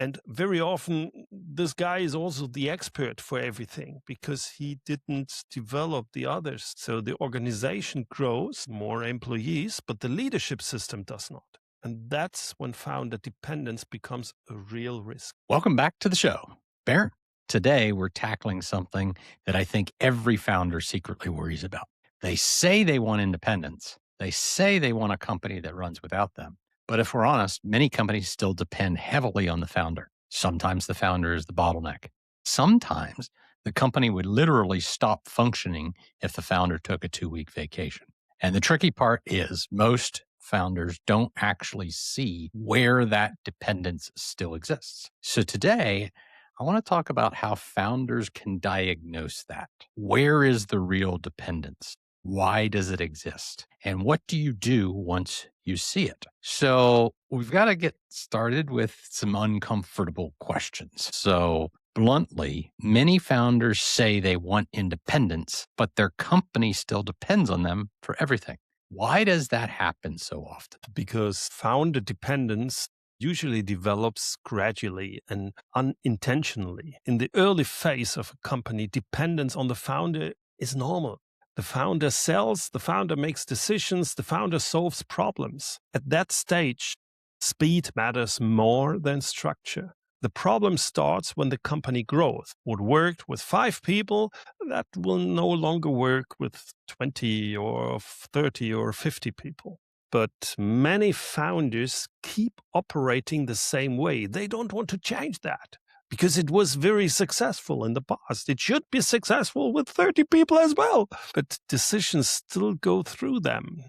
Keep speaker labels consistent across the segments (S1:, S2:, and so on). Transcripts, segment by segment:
S1: And very often, this guy is also the expert for everything because he didn't develop the others. So the organization grows, more employees, but the leadership system does not. And that's when founder dependence becomes a real risk.
S2: Welcome back to the show. Barrett, today we're tackling something that I think every founder secretly worries about. They say they want independence. They say they want a company that runs without them. But if we're honest, many companies still depend heavily on the founder. Sometimes the founder is the bottleneck. Sometimes the company would literally stop functioning if the founder took a 2-week vacation. And the tricky part is most founders don't actually see where that dependence still exists. So today, I want to talk about how founders can diagnose that. Where is the real dependence? Why does it exist? And what do you do once you see it? So we've got to get started with some uncomfortable questions. So bluntly, many founders say they want independence, but their company still depends on them for everything. Why does that happen so often?
S1: Because founder dependence usually develops gradually and unintentionally. In the early phase of a company, dependence on the founder is normal. The founder sells, the founder makes decisions, the founder solves problems. At that stage, speed matters more than structure. The problem starts when the company grows. What worked with 5 people, that will no longer work with 20 or 30 or 50 people. But many founders keep operating the same way. They don't want to change that because it was very successful in the past. It should be successful with 30 people as well. But decisions still go through them.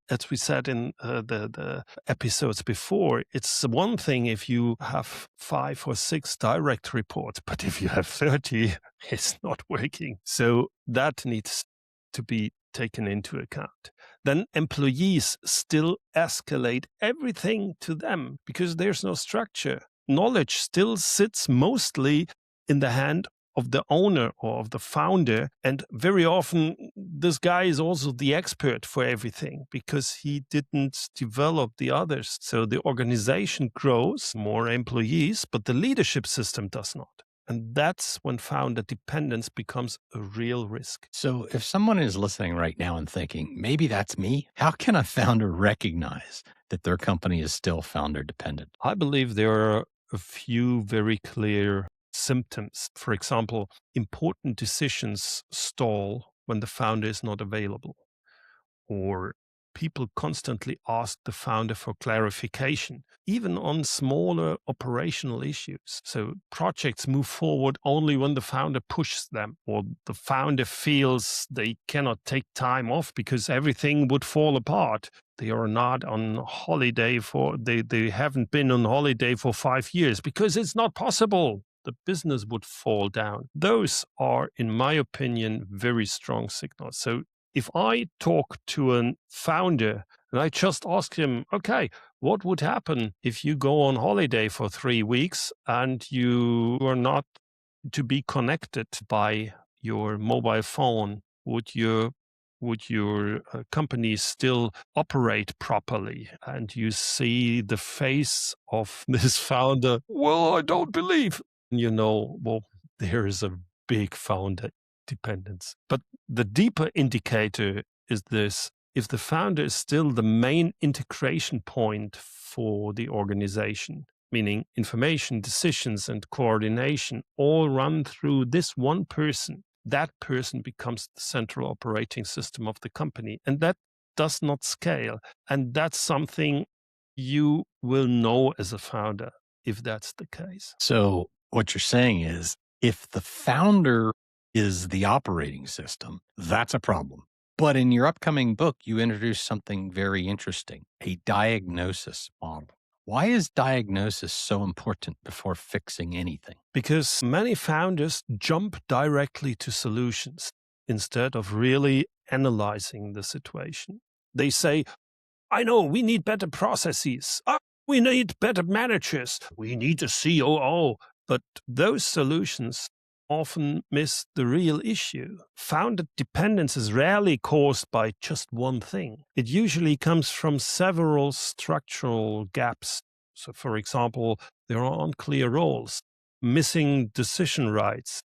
S1: As we said in the episodes before, it's one thing if you have 5 or 6 direct reports, but if you have 30, it's not working. So that needs to be taken into account. Then employees still escalate everything to them because there's no structure. Knowledge still sits mostly in the hand of the owner or of the founder. And very often, this guy is also the expert for everything because he didn't develop the others. So the organization grows, more employees, but the leadership system does not. And that's when founder dependence becomes a real risk.
S2: So, if someone is listening right now and thinking, maybe that's me, how can a founder recognize that their company is still founder dependent?
S1: I believe there are a few very clear symptoms. For example, important decisions stall when the founder is not available, or people constantly ask the founder for clarification, even on smaller operational issues. So projects move forward only when the founder pushes them, or the founder feels they cannot take time off because everything would fall apart. They are not on holiday they haven't been on holiday for 5 years because it's not possible. The business would fall down. Those are, in my opinion, very strong signals. So if I talk to a founder and I just ask him, okay, what would happen if you go on holiday for 3 weeks and you are not to be connected by your mobile phone? Would your company still operate properly? And you see the face of this founder. Well, I don't believe. Well, there is a big founder dependence. But the deeper indicator is this: if the founder is still the main integration point for the organization, meaning information, decisions, and coordination all run through this one person, that person becomes the central operating system of the company. And that does not scale. And that's something you will know as a founder if that's the case.
S2: So, what you're saying is if the founder is the operating system, that's a problem. But in your upcoming book, you introduce something very interesting, a diagnosis model. Why is diagnosis so important before fixing anything?
S1: Because many founders jump directly to solutions instead of really analyzing the situation. They say, I know we need better processes. We need better managers. We need a COO. But those solutions often miss the real issue. Founder dependence is rarely caused by just one thing. It usually comes from several structural gaps. So, for example, There are unclear roles, missing decision rights,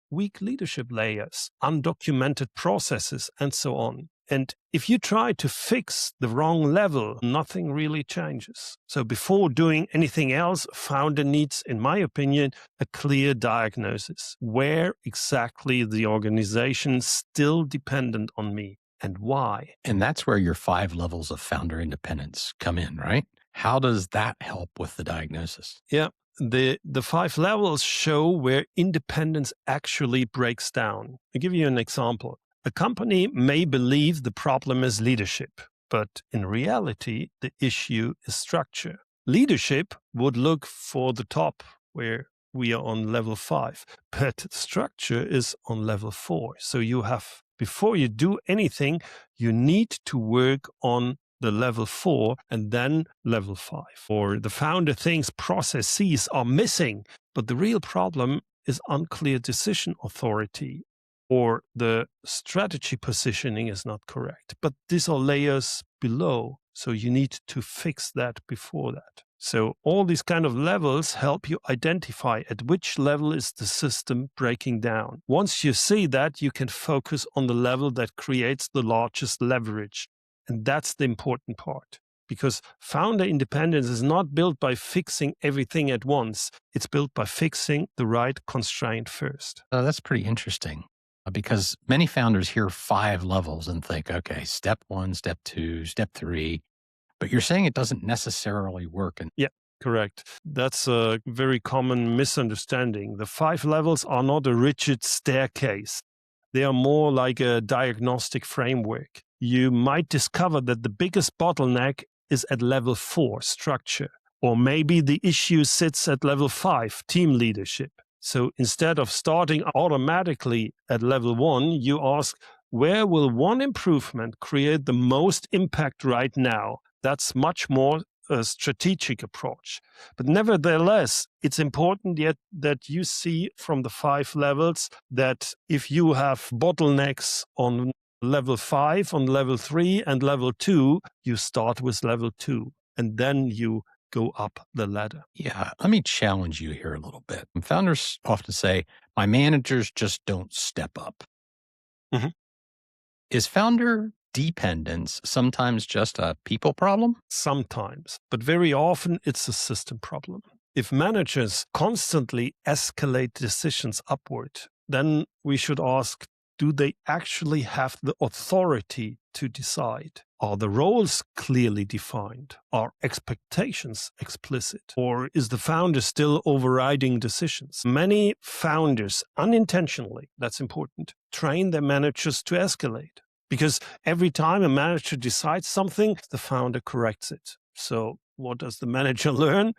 S1: weak leadership layers, undocumented processes, and so on. And if you try to fix the wrong level, nothing really changes. So before doing anything else, a founder needs, in my opinion, a clear diagnosis. Where exactly the organization is still dependent on me and why?
S2: And that's where your 5 levels of founder independence come in, right? How does that help with the diagnosis?
S1: Yeah. The 5 levels show where independence actually breaks down. I'll give you an example. A company may believe the problem is leadership, but in reality, the issue is structure. Leadership would look for the top, where we are on level 5, but structure is on level 4. So you have, before you do anything, you need to work on the level 4 and then level 5. Or the founder thinks processes are missing, but the real problem is unclear decision authority, or the strategy positioning is not correct. But these are layers below, so you need to fix that before that. So all these kind of levels help you identify at which level is the system breaking down. Once you see that, you can focus on the level that creates the largest leverage. And that's the important part. Because founder independence is not built by fixing everything at once. It's built by fixing the right constraint first.
S2: Oh, that's pretty interesting. Because many founders hear 5 levels and think, okay, step 1, step 2, step 3, but you're saying it doesn't necessarily work. And
S1: yeah, correct. That's a very common misunderstanding. The 5 levels are not a rigid staircase. They are more like a diagnostic framework. You might discover that the biggest bottleneck is at level 4, structure, or maybe the issue sits at level 5, team leadership. So instead of starting automatically at level 1, you ask, where will one improvement create the most impact right now? That's much more a strategic approach. But nevertheless, it's important yet that you see from the 5 levels that if you have bottlenecks on level 5, on level 3, and level 2, you start with level 2, and then you go up the ladder.
S2: Yeah, let me challenge you here a little bit. Founders often say, my managers just don't step up.
S1: Mhm.
S2: Is founder dependence sometimes just a people problem?
S1: Sometimes, but very often it's a system problem. If managers constantly escalate decisions upward, then we should ask, do they actually have the authority to decide? Are the roles clearly defined? Are expectations explicit? Or is the founder still overriding decisions? Many founders, unintentionally, that's important, train their managers to escalate. Because every time a manager decides something, the founder corrects it. So what does the manager learn?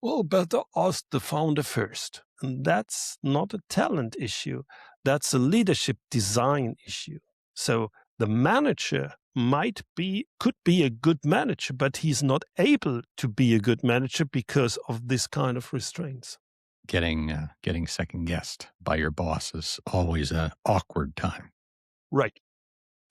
S1: Well, better ask the founder first. And that's not a talent issue. That's a leadership design issue. So the manager could be a good manager, but he's not able to be a good manager because of this kind of restraints.
S2: Getting second guessed by your boss is always an awkward time.
S1: Right.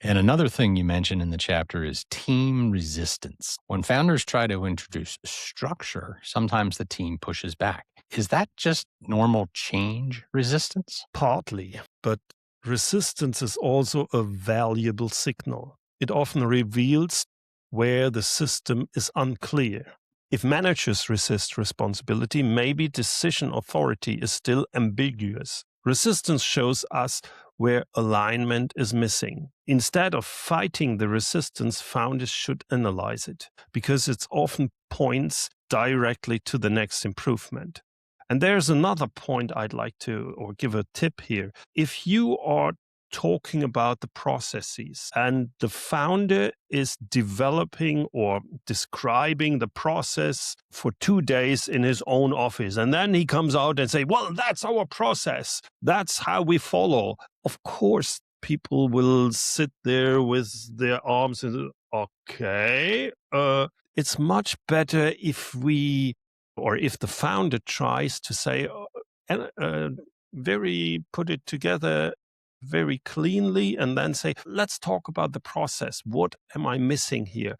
S2: And another thing you mentioned in the chapter is team resistance. When founders try to introduce structure, sometimes the team pushes back. Is that just normal change resistance?
S1: Partly, but resistance is also a valuable signal. It often reveals where the system is unclear. If managers resist responsibility, maybe decision authority is still ambiguous. Resistance shows us where alignment is missing. Instead of fighting the resistance, founders should analyze it, because it often points directly to the next improvement. And there's another point I'd like to, or give a tip here. If you are talking about the processes and the founder is developing or describing the process for 2 days in his own office, and then he comes out and say, well, that's our process, that's how we follow, of course people will sit there with their arms and okay, it's much better if the founder tries to say put it together very cleanly and then say, let's talk about the process. What am I missing here?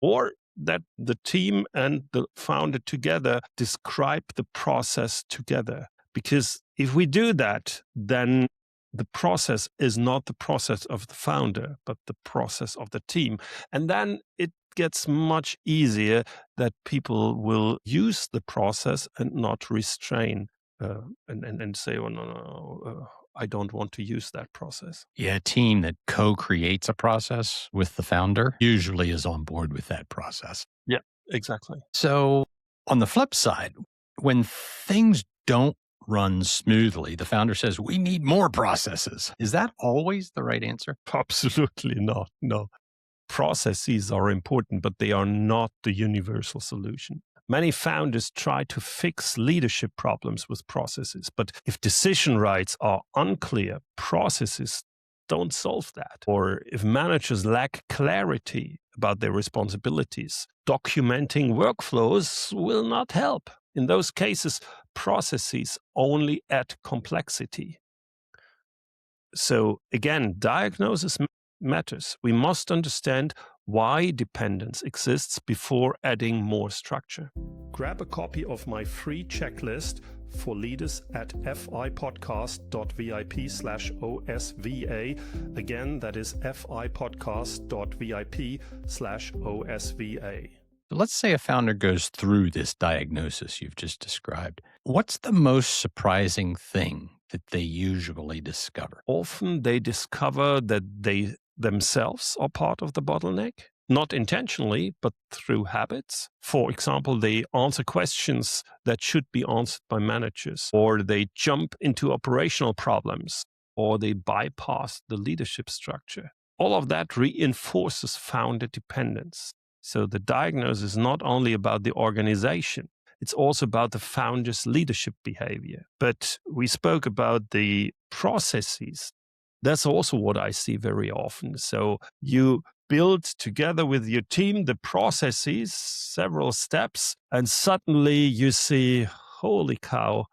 S1: Or that the team and the founder together describe the process together. Because if we do that, then the process is not the process of the founder, but the process of the team. And then it gets much easier that people will use the process and not restrain and say, oh, no, I don't want to use that process.
S2: Yeah, a team that co-creates a process with the founder usually is on board with that process.
S1: Yeah, exactly.
S2: So on the flip side, when things don't run smoothly, the founder says, we need more processes. Is that always the right answer?
S1: Absolutely not. No. Processes are important, but they are not the universal solution. Many founders try to fix leadership problems with processes, but if decision rights are unclear, processes don't solve that. Or if managers lack clarity about their responsibilities, documenting workflows will not help. In those cases, processes only add complexity. So again, diagnosis matters. We must understand why dependence exists before adding more structure. Grab a copy of my free checklist for leaders at fipodcast.vip/OSVA. Again, that is fipodcast.vip/OSVA.
S2: Let's say a founder goes through this diagnosis you've just described. What's the most surprising thing that they usually discover?
S1: Often they discover that they themselves are part of the bottleneck, not intentionally, but through habits. For example, they answer questions that should be answered by managers, or they jump into operational problems, or they bypass the leadership structure. All of that reinforces founder dependence. So the diagnosis is not only about the organization, it's also about the founder's leadership behavior. But we spoke about the processes. That's also what I see very often. So you build together with your team the processes, several steps, and suddenly you see, holy cow,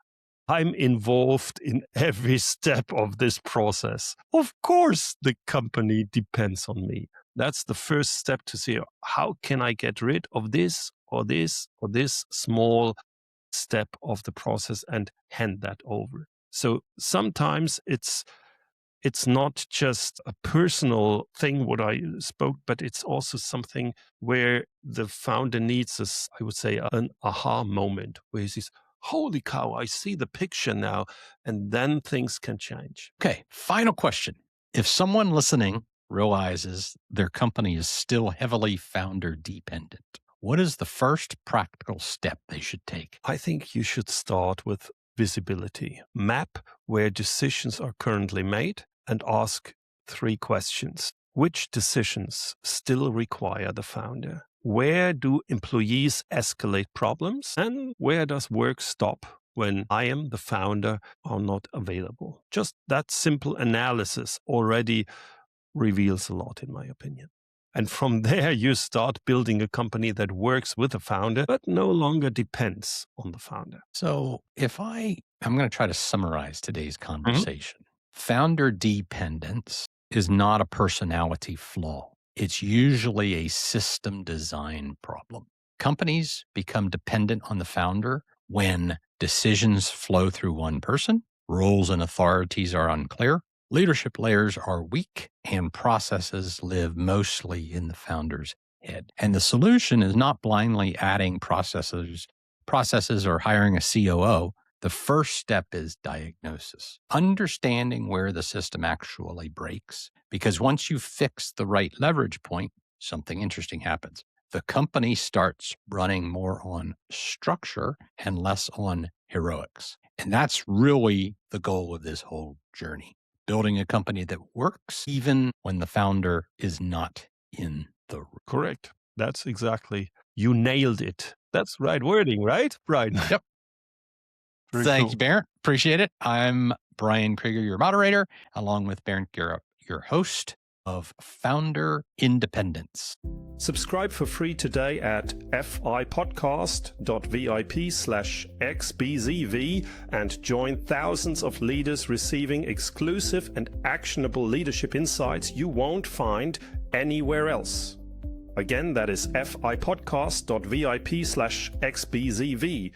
S1: I'm involved in every step of this process. Of course, the company depends on me. That's the first step to see, how can I get rid of this or this or this small step of the process and hand that over. So sometimes it's not just a personal thing, what I spoke, but it's also something where the founder needs I would say, an aha moment where he says, holy cow, I see the picture now, and then things can change.
S2: Okay, final question. If someone listening realizes their company is still heavily founder dependent, what is the first practical step they should take?
S1: I think you should start with visibility. Map where decisions are currently made and ask 3 questions. Which decisions still require the founder? Where do employees escalate problems? And where does work stop when I am the founder are not available? Just that simple analysis already reveals a lot, in my opinion. And from there, you start building a company that works with the founder, but no longer depends on the founder.
S2: So if I'm going to try to summarize today's conversation. Founder dependence is not a personality flaw. It's usually a system design problem. Companies become dependent on the founder when decisions flow through one person, roles and authorities are unclear, leadership layers are weak, and processes live mostly in the founder's head. And the solution is not blindly adding processes or hiring a COO. The first step is diagnosis, understanding where the system actually breaks. Because once you fix the right leverage point, something interesting happens. The company starts running more on structure and less on heroics. And that's really the goal of this whole journey. Building a company that works even when the founder is not in the room.
S1: Correct. That's exactly. You nailed it. That's right wording, right, Brian?
S2: Yep. Thank you, Bernd. Appreciate it. I'm Brian Krieger, your moderator, along with Bernd Gerup, your host of Founder Independence.
S1: Subscribe for free today at fipodcast.vip/xbzv and join thousands of leaders receiving exclusive and actionable leadership insights you won't find anywhere else. Again, that is fipodcast.vip/xbzv.